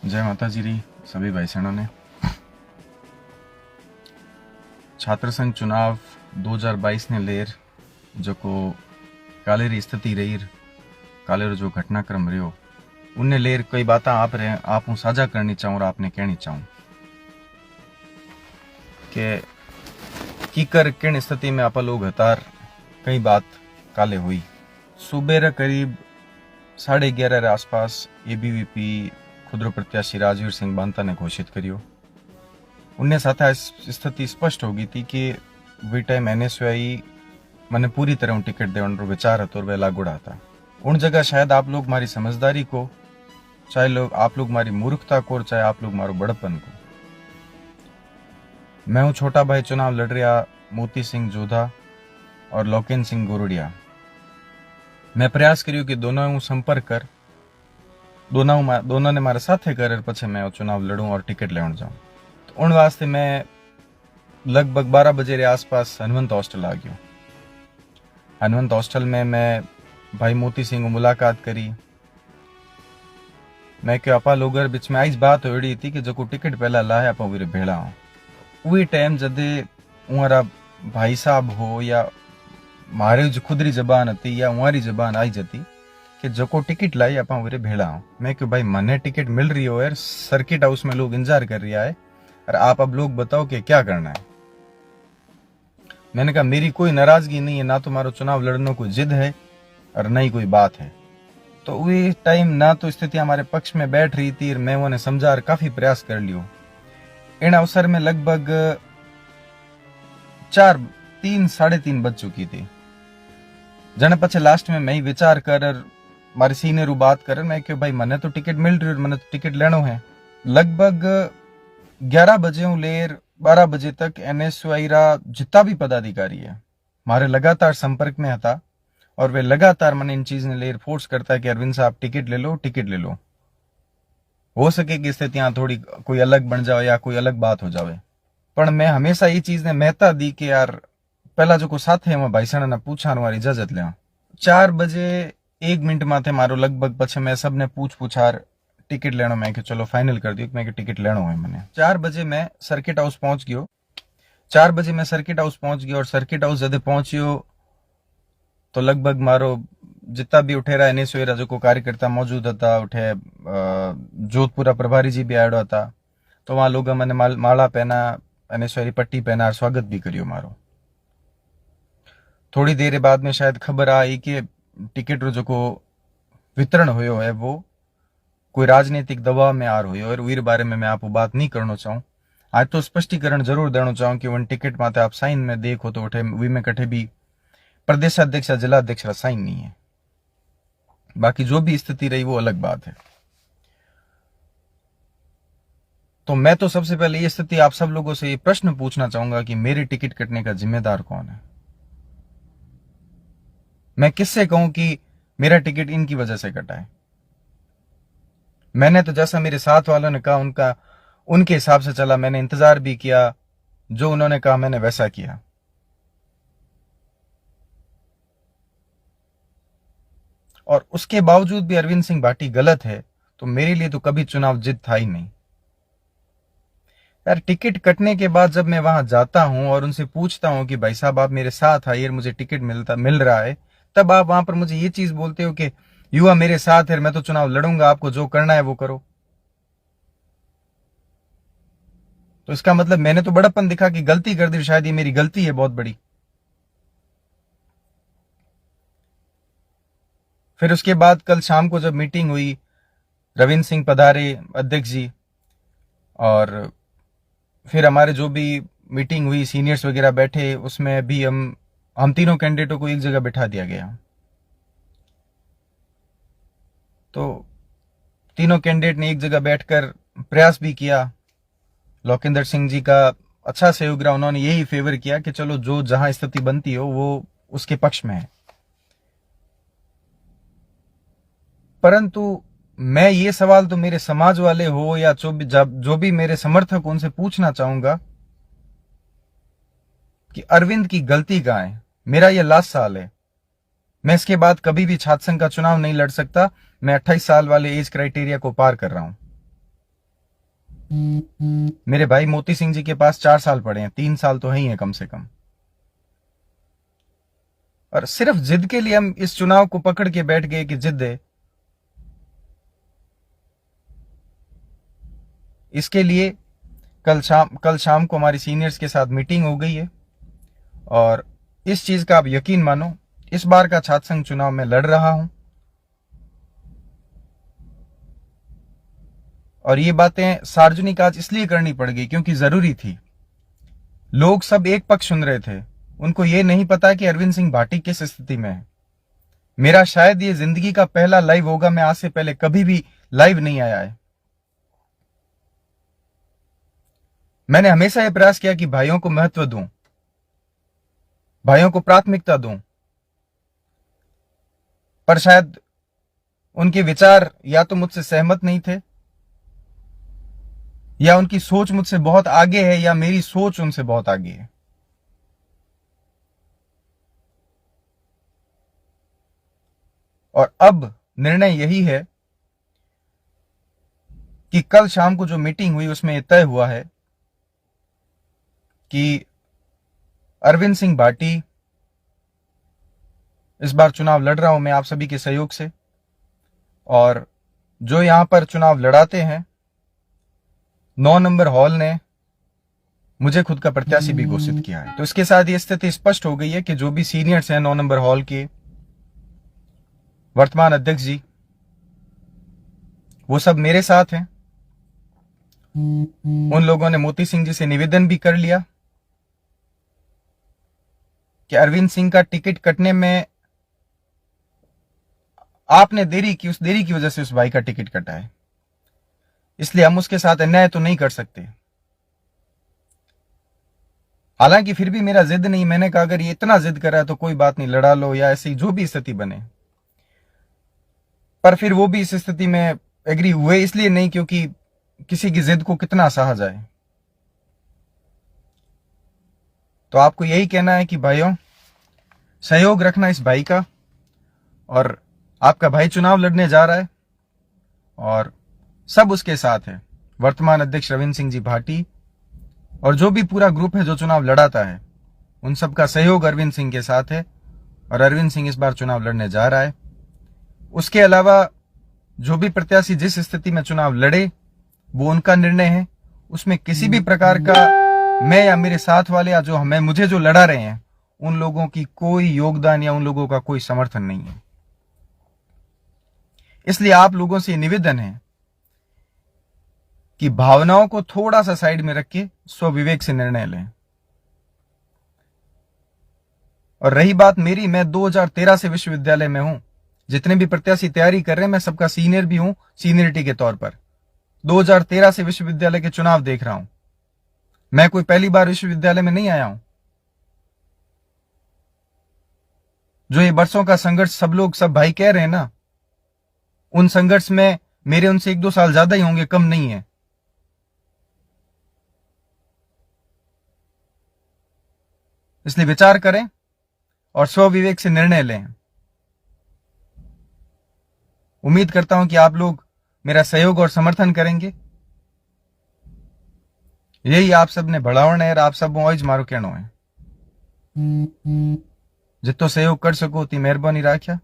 जय माता जी री सभी भाई बहनों ने। छात्र संघ चुनाव 2022 ने लेर जो को काले री स्थिति रही, काले रो जो घटनाक्रम रहो, उनने लेर कई बात आप हूँ साझा करनी चाहूँ और आपने कहनी चाहूँ कि कीकर किन स्थिति में आप लोग हतार कई बात काले हुई। सुबह करीब 11:30 आसपास एबीवीपी खुदरो प्रत्याशी राजवीर सिंह बांता ने घोषित करियो। उनने साथ स्थिति स्पष्ट हो गई थी कि वी टाइम एनएसयूआई मैंने पूरी तरह टिकट देने विचार हतो और वह लागूड़ा था। उन जगह शायद आप लोग मारी समझदारी को, चाहे लोग आप लोग मारी मूर्खता को, चाहे आप लोग मारो बड़पन को। मैं हूं छोटा भाई चुनाव लड़ रहा मोती सिंह जोधा और लोकेन सिंह गोरडिया। मैं प्रयास करियो कि दोनों संपर्क कर, दोनों ने मारे साथे कर पछे मैं चुनाव लड़ूं और टिकट लेने जाऊं। तो उन वास्ते मैं लगभग 12 बजे रे आसपास हनुमंत हॉस्टल आ गयो। हनुमंत हॉस्टल में मैं भाई मोती सिंह मुलाकात करी। मैं क्यों आपा लोगर बीच में आज बात होड़ी थी कि जो टिकट पहला लाए आप वीरे भेड़ा हो। वही टाइम जदे उहरा भाई साहब हो या मारे जो खुदरी जबान थी या उहरी जबान आई जती कि जो टिकट लाई आप वीरे भेड़ा हो। मैं क्यों भाई मने टिकट मिल रही हो यार, सर्किट हाउस में लोग इंतजार कर रहा है और आप अब लोग बताओ कि क्या करना है। मैंने कहा मेरी कोई नाराजगी नहीं है, ना तो मारो चुनाव लड़ने को जिद है और न ही कोई बात है। तो वही टाइम ना तो स्थिति हमारे पक्ष में बैठ रही थी, मैं उन्हें समझा काफी प्रयास कर लियो। इन अवसर में लगभग 3:30 बज चुकी थी। जने पछे लास्ट में मैं ही विचार कर मारे सीनियर बात कर, मैं क्यों भाई मने तो टिकट मिल रही है, मने तो टिकट लेनो है। लगभग 11 बजे लेर 12 बजे तक एनएसयूआई रा जितना भी पदाधिकारी है मारे लगातार संपर्क में था और वे लगातार मैंने इन चीज ने लेर फोर्स करता है कि अरविंद साहब टिकट ले लो, टिकट ले लो। हो सके कि स्थितियां थोड़ी कोई अलग बन जाए या कोई अलग बात हो जाए, पर मैं हमेशा ये चीज ने महत्ता दी कि यार पहला जो को साथ है भाई सण ने पूछा इजाजत ले। 4:01 माथे मारो लगभग पछे मैं सबने पूछार टिकट लेनो। मैं चलो फाइनल कर दियो मैं टिकट लेनो है मैंने। 4 बजे मैं सर्किट हाउस पहुंच गयो। 4 बजे मैं सर्किट हाउस पहुंच गयो और सर्किट हाउस जदे पहुंचियो तो लगभग मारो जितना भी उठेरा एनएसयूआई जो को कार्यकर्ता मौजूद था, उठे जोधपुरा प्रभारी जी भी आयो था। तो वहां लोग मैंने माला पहना, एनएसयूआई पट्टी पहना और स्वागत भी करियो मारो। थोड़ी देर बाद में शायद खबर आई कि टिकट जो को वितरण हुयो है वो कोई राजनीतिक दबाव में आर हुई और वीर बारे में मैं आपको बात नहीं करना चाहूँ। आज तो स्पष्टीकरण जरूर देना चाहूँ कि वन टिकट माते आप साइन में देखो तो उठे वी में कठे भी प्रदेशाध्यक्ष या जिलाध्यक्ष का साइन नहीं है। बाकी जो भी स्थिति रही वो अलग बात है। तो मैं तो सबसे पहले ये स्थिति आप सब लोगों से ये प्रश्न पूछना चाहूंगा कि मेरी टिकट कटने का जिम्मेदार कौन है। मैं किससे कहूं कि मेरा टिकट इनकी वजह से कटा है। मैंने तो जैसा मेरे साथ वालों ने कहा उनके हिसाब से चला, मैंने इंतजार भी किया, जो उन्होंने कहा मैंने वैसा किया। और उसके बावजूद भी अरविंद सिंह भाटी गलत है तो मेरे लिए तो कभी चुनाव जीत था ही नहीं यार। टिकट कटने के बाद जब मैं वहां जाता हूं और उनसे पूछता हूं कि भाई साहब आप मेरे साथ आइए, मुझे टिकट मिल रहा है, तब आप वहां पर मुझे ये चीज बोलते हो कि युवा मेरे साथ है, मैं तो चुनाव लड़ूंगा, आपको जो करना है वो करो। तो इसका मतलब मैंने तो बड़प्पन दिखा कि गलती कर दी, शायद ये मेरी गलती है बहुत बड़ी। फिर उसके बाद कल शाम को जब मीटिंग हुई, रविंद्र सिंह पधारे अध्यक्ष जी, और फिर हमारे जो भी मीटिंग हुई सीनियर्स वगैरह बैठे, उसमें भी हम तीनों कैंडिडेटों को एक जगह बिठा दिया गया। तो तीनों कैंडिडेट ने एक जगह बैठकर प्रयास भी किया। लोकेंद्र सिंह जी का अच्छा सहयोग रहा, उन्होंने यही फेवर किया कि चलो जो जहां स्थिति बनती हो वो उसके पक्ष में है। परंतु मैं ये सवाल तो मेरे समाज वाले हो या जो भी मेरे समर्थक उनसे पूछना चाहूंगा कि अरविंद की गलती कहां है। मेरा ये लास्ट साल है, मैं इसके बाद कभी भी छात्र संघ का चुनाव नहीं लड़ सकता। मैं 28 साल वाले एज क्राइटेरिया को पार कर रहा हूं। मेरे भाई मोती सिंह जी के पास 4 साल पड़े हैं, 3 साल तो है ही है कम से कम। और सिर्फ जिद के लिए हम इस चुनाव को पकड़ के बैठ गए कि जिद है। इसके लिए कल शाम को हमारी सीनियर्स के साथ मीटिंग हो गई है। और इस चीज का आप यकीन मानो, इस बार का छात्र संघ चुनाव में लड़ रहा हूं। और ये बातें सार्वजनिक आज इसलिए करनी पड़ गई क्योंकि जरूरी थी। लोग सब एक पक्ष सुन रहे थे, उनको ये नहीं पता कि अरविंद सिंह भाटी किस स्थिति में है। मेरा शायद ये जिंदगी का पहला लाइव होगा, मैं आज से पहले कभी भी लाइव नहीं आया है। मैंने हमेशा यह प्रयास किया कि भाइयों को महत्व दूं, भाइयों को प्राथमिकता दूं, पर शायद उनके विचार या तो मुझसे सहमत नहीं थे, या उनकी सोच मुझसे बहुत आगे है, या मेरी सोच उनसे बहुत आगे है। और अब निर्णय यही है कि कल शाम को जो मीटिंग हुई उसमें यह तय हुआ है कि अरविंद सिंह भाटी इस बार चुनाव लड़ रहा हूं मैं आप सभी के सहयोग से। और जो यहां पर चुनाव लड़ाते हैं, 9 नंबर हॉल ने मुझे खुद का प्रत्याशी भी घोषित किया है। तो इसके साथ ये स्थिति स्पष्ट हो गई है कि जो भी सीनियर्स हैं 9 नंबर हॉल के वर्तमान अध्यक्ष जी, वो सब मेरे साथ हैं। उन लोगों ने मोती सिंह जी से निवेदन भी कर लिया कि अरविंद सिंह का टिकट कटने में आपने देरी की, उस देरी की वजह से उस भाई का टिकट कटा है, इसलिए हम उसके साथ अन्याय तो नहीं कर सकते। हालांकि फिर भी मेरा जिद नहीं, मैंने कहा अगर ये इतना जिद कर रहा है तो कोई बात नहीं, लड़ा लो या ऐसी जो भी स्थिति बने। पर फिर वो भी इस स्थिति में एग्री हुए, इसलिए नहीं क्योंकि किसी की जिद को कितना सहा जाए। तो आपको यही कहना है कि भाइयों, सहयोग रखना इस भाई का। और आपका भाई चुनाव लड़ने जा रहा है और सब उसके साथ है। वर्तमान अध्यक्ष रविंद्र सिंह जी भाटी और जो भी पूरा ग्रुप है जो चुनाव लड़ाता है, उन सबका सहयोग अरविंद सिंह के साथ है। और अरविंद सिंह इस बार चुनाव लड़ने जा रहा है। उसके अलावा जो भी प्रत्याशी जिस स्थिति में चुनाव लड़े वो उनका निर्णय है। उसमें किसी भी प्रकार का मैं या मेरे साथ वाले या जो हमें मुझे जो लड़ा रहे हैं उन लोगों की कोई योगदान या उन लोगों का कोई समर्थन नहीं है। इसलिए आप लोगों से निवेदन है कि भावनाओं को थोड़ा सा साइड में रख के स्वविवेक से निर्णय लें। और रही बात मेरी, मैं 2013 से विश्वविद्यालय में हूं। जितने भी प्रत्याशी तैयारी कर रहे हैं मैं सबका सीनियर भी हूं, सीनियरिटी के तौर पर 2013 से विश्वविद्यालय के चुनाव देख रहा हूं। मैं कोई पहली बार विश्वविद्यालय में नहीं आया हूं। जो ये बरसों का संघर्ष सब भाई कह रहे हैं ना, उन संघर्ष में मेरे उनसे 1-2 साल ज्यादा ही होंगे, कम नहीं है। इसलिए विचार करें और स्वविवेक से निर्णय लें। उम्मीद करता हूं कि आप लोग मेरा सहयोग और समर्थन करेंगे। यही आप सब ने बढ़ावण है, आप सब मौज मारो कहनो है। जितो सहयोग कर सको उतनी मेहरबानी राख्या।